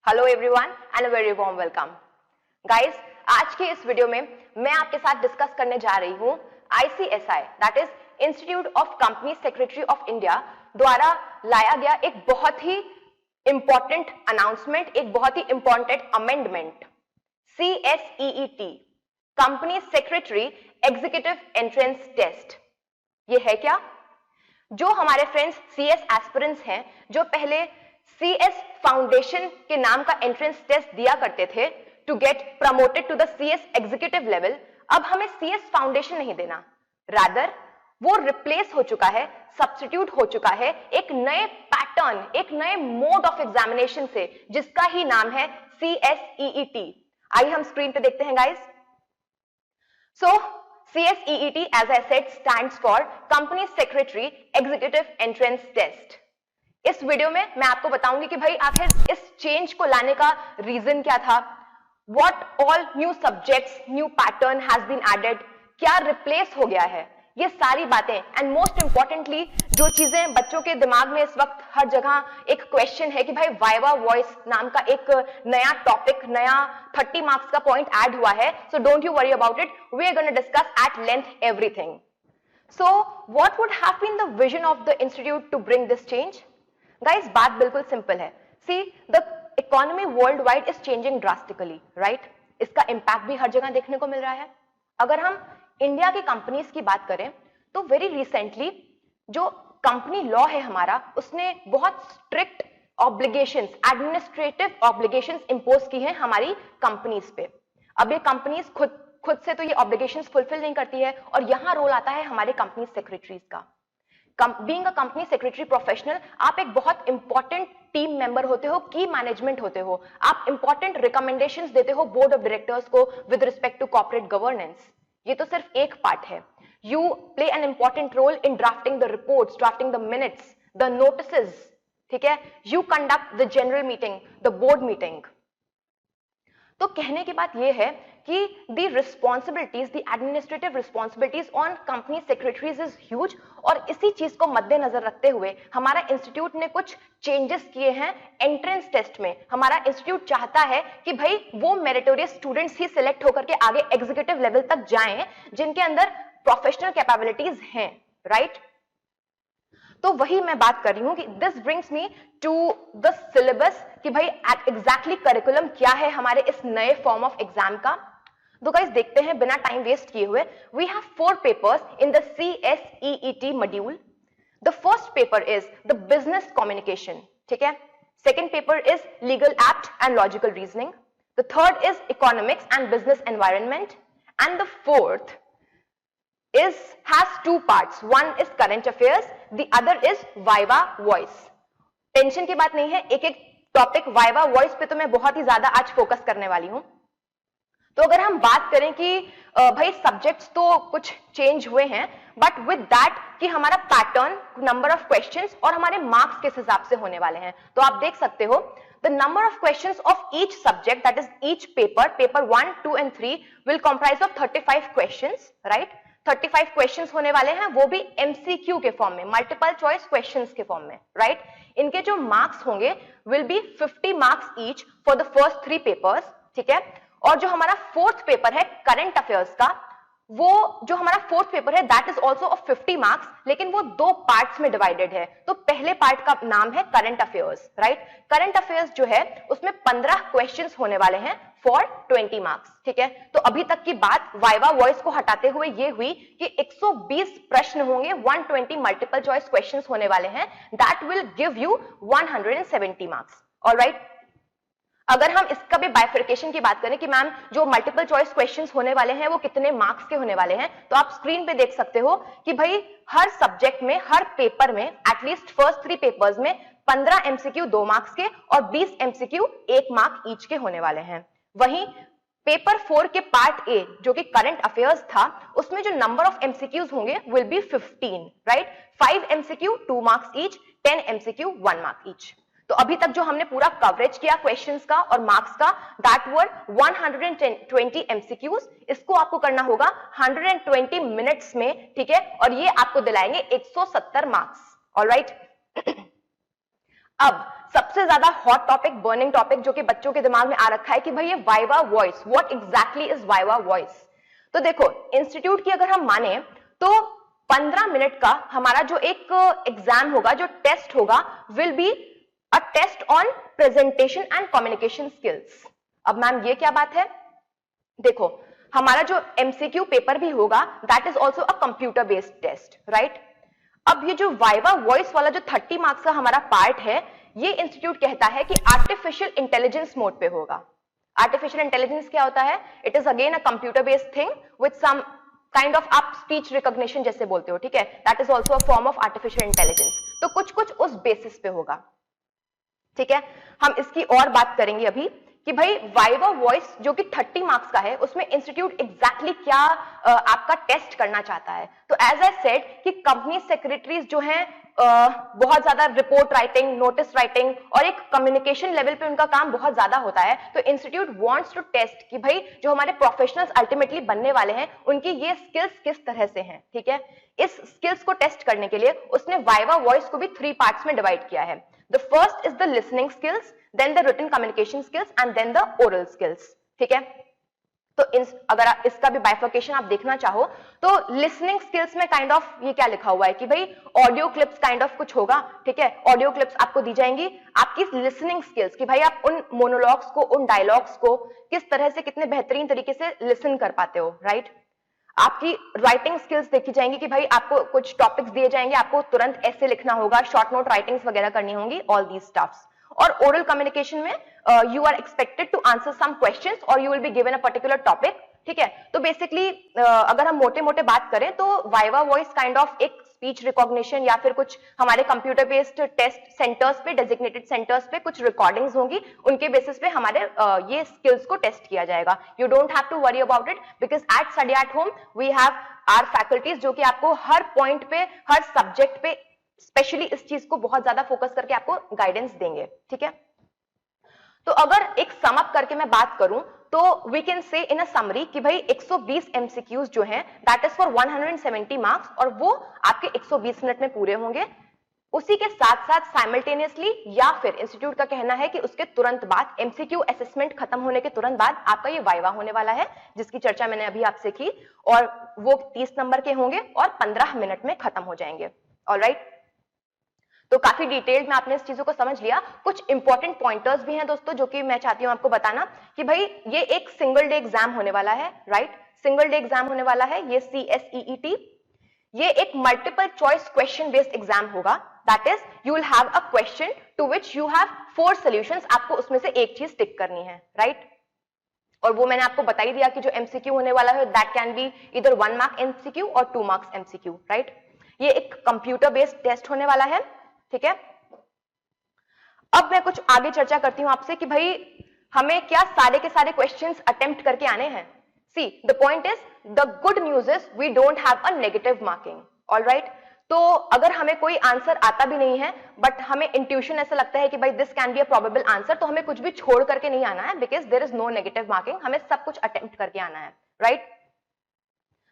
Hello everyone and a very warm welcome guys. आज के इस वीडियो में मैं आपके साथ डिस्कस करने जा रही हूं ICSI that is institute of company secretary of India द्वारा लाया गया एक बहुत ही इंपॉर्टेंट अनाउंसमेंट, एक बहुत ही important amendment, CSEET company secretary executive entrance test. ये है क्या? जो हमारे फ्रेंड्स CS एस्पिरेंट्स हैं, जो पहले CS फाउंडेशन के नाम का एंट्रेंस टेस्ट दिया करते थे to get promoted to the CS executive level, अब हमें CS फाउंडेशन नहीं देना, रादर वो रिप्लेस हो चुका है, सब्स्टिट्यूट हो चुका है एक नए पैटर्न, एक नए मोड ऑफ एग्जामिनेशन से, जिसका ही नाम है CSEET। आइए हम स्क्रीन पे देखते हैं guys. So CSEET, as I said, stands for Company Secretary Executive Entrance Test। इस वीडियो में मैं आपको बताऊंगी कि भाई आखिर इस चेंज को लाने का रीजन क्या था, what all new subjects, new pattern has been added, क्या रिप्लेस हो गया है, ये सारी बातें। एंड मोस्ट इंपॉर्टेंटली जो चीजें बच्चों के दिमाग में इस वक्त हर जगह एक क्वेश्चन है कि भाई वाइवा वॉइस नाम का एक नया टॉपिक, नया 30 मार्क्स का पॉइंट ऐड हुआ है। So don't you worry about it, we are gonna discuss at length everything. So what would have been the vision of the institute to bring this change? Guys, बात बिल्कुल simple है। See, the economy world wide is changing drastically, right? इसका impact भी हर जगह देखने को मिल रहा है। अगर हम इंडिया की कंपनीज की बात करें तो वेरी रिसेंटली जो कंपनी लॉ है हमारा, उसने बहुत strict obligations, administrative obligations impose की हैं हमारी कंपनीज पे। अब ये कंपनीज खुद से तो ये ऑब्लिगेशंस फुलफिल नहीं करती है, और यहां रोल आता है हमारे कंपनी सेक्रेटरीज का। Being a company secretary professional, आप एक बहुत इंपॉर्टेंट टीम मेंबर होते हो, की मैनेजमेंट होते हो, आप इंपॉर्टेंट रिकमेंडेशंस देते हो बोर्ड ऑफ डायरेक्टर्स को with respect to corporate governance. ये तो सिर्फ एक पार्ट है। You play an important role in drafting the reports, drafting the minutes, the notices, ठीक है? You conduct the general meeting, the board meeting. तो कहने की बात यह है कि the responsibilities, the administrative responsibilities on company secretaries is huge. और इसी चीज को मद्देनजर रखते हुए हमारा इंस्टीट्यूट ने कुछ चेंजेस किए हैं एंट्रेंस टेस्ट में। हमारा इंस्टीट्यूट चाहता है कि भाई वो मेरिटोरियस स्टूडेंट्स ही सिलेक्ट होकर के आगे एग्जीक्यूटिव लेवल तक जाएं जिनके अंदर प्रोफेशनल कैपेबिलिटीज हैं, राइट? तो वही मैं बात कर रही हूं कि this brings me to the syllabus, कि भाई एग्जैक्टली करिकुलम क्या है हमारे इस नए फॉर्म ऑफ एग्जाम का। तो गाइस देखते हैं बिना टाइम वेस्ट किए हुए। We have 4 papers in the CSEET module. The first paper is the business communication, ठीक है? Second paper is legal apt and logical reasoning. The third is economics and business environment, and the fourth has 2 parts. One is current affairs, the other is viva voice. Tension की बात नहीं है, एक एक topic viva voice पे तो मैं बहुत ही ज्यादा आज फोकस करने वाली हूं। तो अगर हम बात करें कि भाई सब्जेक्ट्स तो कुछ चेंज हुए हैं, बट विद दैट कि हमारा पैटर्न, नंबर ऑफ क्वेश्चंस और हमारे मार्क्स किस हिसाब से होने वाले हैं। तो आप देख सकते हो the number of questions of each subject, that is each paper 1, 2 and 3 will comprise of 35 questions, right? 35 questions होने वाले हैं, वो भी MCQ के फॉर्म में, मल्टीपल चॉइस क्वेश्चंस के फॉर्म में, राइट? इनके जो मार्क्स होंगे will be 50 marks each for the first 3 papers, ठीक है? और जो हमारा फोर्थ पेपर है करंट अफेयर्स का, वो जो हमारा फोर्थ पेपर है that is also of 50 marks, लेकिन वो 2 पार्ट्स में डिवाइडेड है। तो पहले पार्ट का नाम है current affairs, right? Current affairs जो है उसमें 15 क्वेश्चंस होने वाले हैं फॉर 20 मार्क्स, ठीक है? तो अभी तक की बात वाइवा वॉइस को हटाते हुए ये हुई कि 120 प्रश्न होंगे, 120 मल्टीपल चॉइस क्वेश्चंस होने वाले हैं, that will give you 170 marks, alright? अगर हम इसका भी बाइफर्केशन की बात करें कि मैम जो मल्टीपल चॉइस क्वेश्चंस होने वाले हैं वो कितने मार्क्स के होने वाले हैं, तो आप स्क्रीन पे देख सकते हो कि भाई हर सब्जेक्ट में, हर पेपर में, एटलीस्ट फर्स्ट 3 पेपर्स में 15 MCQ 2 मार्क्स के और 20 MCQ 1 मार्क ईच के होने वाले हैं। वहीं पेपर 4 के पार्ट ए जो कि करंट अफेयर्स था, उसमें जो नंबर ऑफ MCQs होंगे will be 15, right? 5 MCQ 2 marks each, 10 MCQ 1 mark each. तो अभी तक जो हमने पूरा कवरेज किया क्वेश्चंस का और मार्क्स का, दैट वर 120 MCQs। इसको आपको करना होगा 120 मिनट्स में, ठीक है? और ये आपको दिलाएंगे 170 मार्क्स, ऑलराइट? अब सबसे ज्यादा हॉट टॉपिक, बर्निंग टॉपिक जो कि बच्चों के दिमाग में आ रखा है कि भाई ये viva voice, what exactly is viva voice. तो देखो, इंस्टीट्यूट की अगर हम माने तो 15 मिनट का हमारा जो एक एग्जाम होगा, जो टेस्ट होगा, will be a test on presentation and communication skills. अब मैम ये क्या बात है? देखो, हमारा जो एमसीक्यू पेपर भी होगा, that is also a computer based test, right? अब ये जो वाइवा वॉइस वाला जो 30 मार्क्स का हमारा पार्ट है, ये इंस्टीट्यूट कहता है कि आर्टिफिशियल इंटेलिजेंस मोड पे होगा। आर्टिफिशियल इंटेलिजेंस क्या होता है? It is again a computer based thing with some kind of, आप स्पीच रिकॉग्निशन जैसे बोलते हो, ठीक है? That is also a form of artificial intelligence. तो कुछ कुछ उस बेसिस पे होगा, ठीक है? हम इसकी और बात करेंगे अभी कि भाई वाइवा वॉइस जो कि 30 मार्क्स का है, उसमें इंस्टीट्यूट एग्जैक्टली क्या आपका टेस्ट करना चाहता है। तो एज आई सेड कि कंपनी सेक्रेटरीज जो हैं बहुत ज्यादा रिपोर्ट राइटिंग, नोटिस राइटिंग और एक कम्युनिकेशन लेवल पे उनका काम बहुत ज्यादा होता है। तो इंस्टीट्यूट वांट्स टू टेस्ट कि भाई जो हमारे प्रोफेशनल्स अल्टीमेटली बनने वाले हैं, उनकी ये स्किल्स किस तरह से हैं, ठीक है? इस स्किल्स को टेस्ट करने के लिए उसने वाइवा वॉइस को भी 3 पार्ट्स में डिवाइड किया है। The first is the listening skills, then the written communication skills and then the oral skills, ठीक है? तो अगर इसका भी बाइफर्केशन आप देखना चाहो तो लिसनिंग स्किल्स में काइंड ऑफ ये क्या लिखा हुआ है कि भाई ऑडियो क्लिप्स काइंड ऑफ कुछ होगा, ठीक है? ऑडियो क्लिप्स आपको दी जाएंगी, आपकी लिसनिंग स्किल्स कि भाई आप उन मोनोलॉग्स को, उन डायलॉग्स को किस तरह से कितने बेहतरीन तरीके से लिसन कर पाते हो, राइट? आपकी राइटिंग स्किल्स देखी जाएंगी कि भाई आपको कुछ टॉपिक्स दिए जाएंगे, आपको तुरंत ऐसे लिखना होगा, शॉर्ट नोट राइटिंग्स वगैरह करनी होंगी, ऑल दीज स्टफ्स। और ओरल कम्युनिकेशन में you are expected to answer some questions और you will be given a particular topic, ठीक है? तो बेसिकली अगर हम मोटे मोटे बात करें तो वाइवा वॉइस काइंड ऑफ एक स्पीच रिकॉग्निशन या फिर कुछ हमारे कंप्यूटर बेस्ड टेस्ट सेंटर्स पे, डेजिग्नेटेड सेंटर्स पे कुछ रिकॉर्डिंग्स होंगी, उनके बेसिस पे हमारे ये स्किल्स को टेस्ट किया जाएगा। You don't have to worry about it because at study at home we have our faculties जो कि आपको हर पॉइंट पे, हर सब्जेक्ट पे स्पेशली इस चीज को बहुत ज्यादा फोकस करके आपको गाइडेंस देंगे, ठीक है? तो अगर एक सम अप करके मैं बात करूं तो we can say in a summary कि भाई 120 एमसीक्यूज जो हैं दैट इज फॉर 170 मार्क्स और वो आपके 120 मिनट में पूरे होंगे। उसी के साथ साथ साइमल्टेनियसली या फिर इंस्टीट्यूट का कहना है कि उसके तुरंत बाद एमसीक्यू असेसमेंट खत्म होने के तुरंत बाद आपका ये वाइवा होने वाला है, जिसकी चर्चा मैंने अभी आपसे की, और वो 30 नंबर के होंगे और 15 मिनट में खत्म हो जाएंगे। ऑलराइट, तो काफी डिटेल में आपने इस चीजों को समझ लिया। कुछ इंपॉर्टेंट पॉइंटर्स भी हैं दोस्तों जो कि मैं चाहती हूं आपको बताना कि भाई ये एक सिंगल डे एग्जाम होने वाला है, राइट? सिंगल डे एग्जाम होने वाला है ये CSEET। ये एक multiple choice question based exam होगा, that is you will have a question to which you have 4 solutions, आपको उसमें से एक चीज टिक करनी है, राइट? और वो मैंने आपको बता ही दिया कि जो एमसीक्यू होने वाला है दैट कैन बी इधर 1 मार्क एमसीक्यू और 2 मार्क्स एमसीक्यू, राइट? ये एक कंप्यूटर बेस्ड टेस्ट होने वाला है, ठीक है? अब मैं कुछ आगे चर्चा करती हूं आपसे कि भाई हमें क्या सारे के सारे क्वेश्चंस अटेम्प्ट करके आने हैं। See the point is, the good news is we don't have a negative marking, alright? तो अगर हमें कोई आंसर आता भी नहीं है बट हमें इंट्यूशन ऐसा लगता है कि भाई this can be a probable answer, तो हमें कुछ भी छोड़ करके नहीं आना है because there is no negative marking, हमें सब कुछ अटेम्प्ट करके आना है, राइट?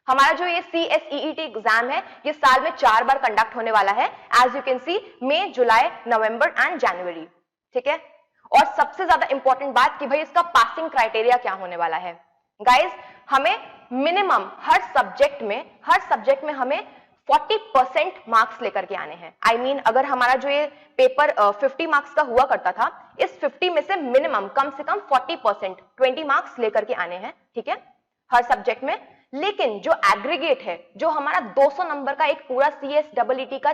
हमारा जो ये CSEET एग्जाम है ये साल में 4 बार कंडक्ट होने वाला है, as you can see May, July, November and January, ठीक है? और सबसे ज्यादा इंपॉर्टेंट बात कि भाई इसका पासिंग क्राइटेरिया क्या होने वाला है। गाइस, हमें मिनिमम हर सब्जेक्ट में हमें 40% मार्क्स लेकर के आने हैं। I mean, अगर हमारा जो ये पेपर 50 मार्क्स का हुआ करता था, इस 50 में से मिनिमम कम से कम 40%, 20 मार्क्स लेकर के आने हैं, ठीक है? हर सब्जेक्ट में। लेकिन जो एग्रीगेट है, जो हमारा 200 नंबर का एक पूरा CSEET का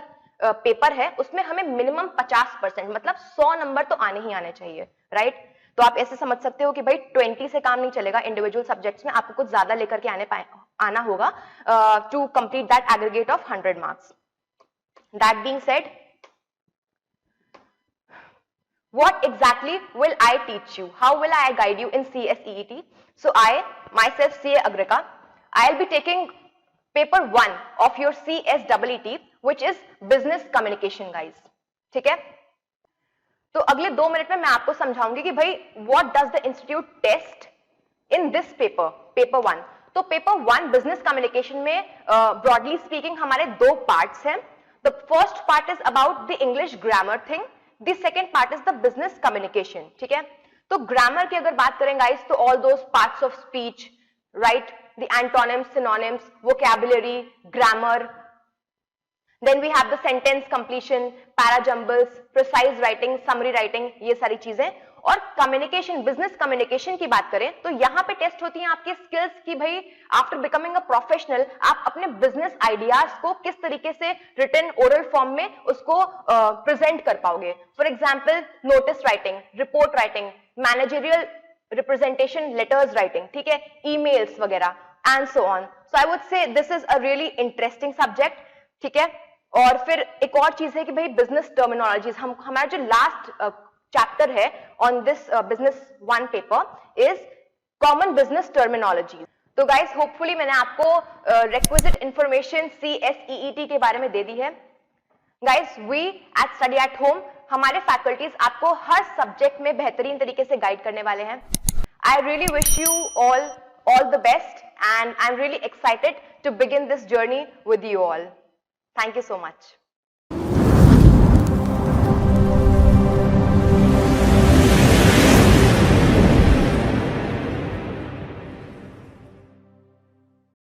पेपर है, उसमें हमें मिनिमम 50% मतलब 100 नंबर तो आने ही आने चाहिए, राइट? तो आप ऐसे समझ सकते हो कि भाई 20 से काम नहीं चलेगा, इंडिविजुअल सब्जेक्ट्स में आपको कुछ ज्यादा लेकर के आना होगा to complete that aggregate of 100 marks. That being said, what exactly will I teach you? How will I guide you in CSEET? So I, myself CA Agrika, I'll be taking paper 1 of your CSEET, which is business communication, guys. ठीक है? तो अगले 2 minute में मैं आपको समझाऊंगी कि भाई what does the institute test in this paper 1. तो पेपर 1 बिजनेस कम्युनिकेशन में ब्रॉडली स्पीकिंग हमारे 2 पार्ट्स हैं. The first part is about the English grammar thing the second part is the business communication, ठीक है। तो ग्रामर की अगर बात करें गाइस, तो all those parts of speech, right, the antonyms, synonyms, vocabulary, grammar, then we have the sentence completion, parajumbles, precise writing, summary writing, ये सारी चीजें। और कम्युनिकेशन, बिजनेस कम्युनिकेशन की बात करें तो यहां पे टेस्ट होती है आपकी स्किल्स की भाई आफ्टर बिकमिंग अ प्रोफेशनल आप अपने बिजनेस आइडियाज को किस तरीके से रिटन ओरल फॉर्म में उसको प्रेजेंट कर पाओगे। For example notice writing, report writing, managerial representation letters writing, ठीक है, ईमेल्स वगैरह and so on. So I would say this is a really interesting subject, ठीक है। और फिर एक और चीज है कि भाई बिजनेस टर्मिनोलॉजीज, हमारा जो लास्ट चैप्टर है on this business 1 paper is common business terminologies. तो गाइस होपफुली मैंने आपको रिक्विजिट इंफॉर्मेशन CSEET के बारे में दे दी है। Guys we at study at home, हमारे फैकल्टीज आपको हर सब्जेक्ट में बेहतरीन तरीके से गाइड करने वाले हैं। I really wish you all the best and I'm really excited to begin this journey with you all. Thank you so much.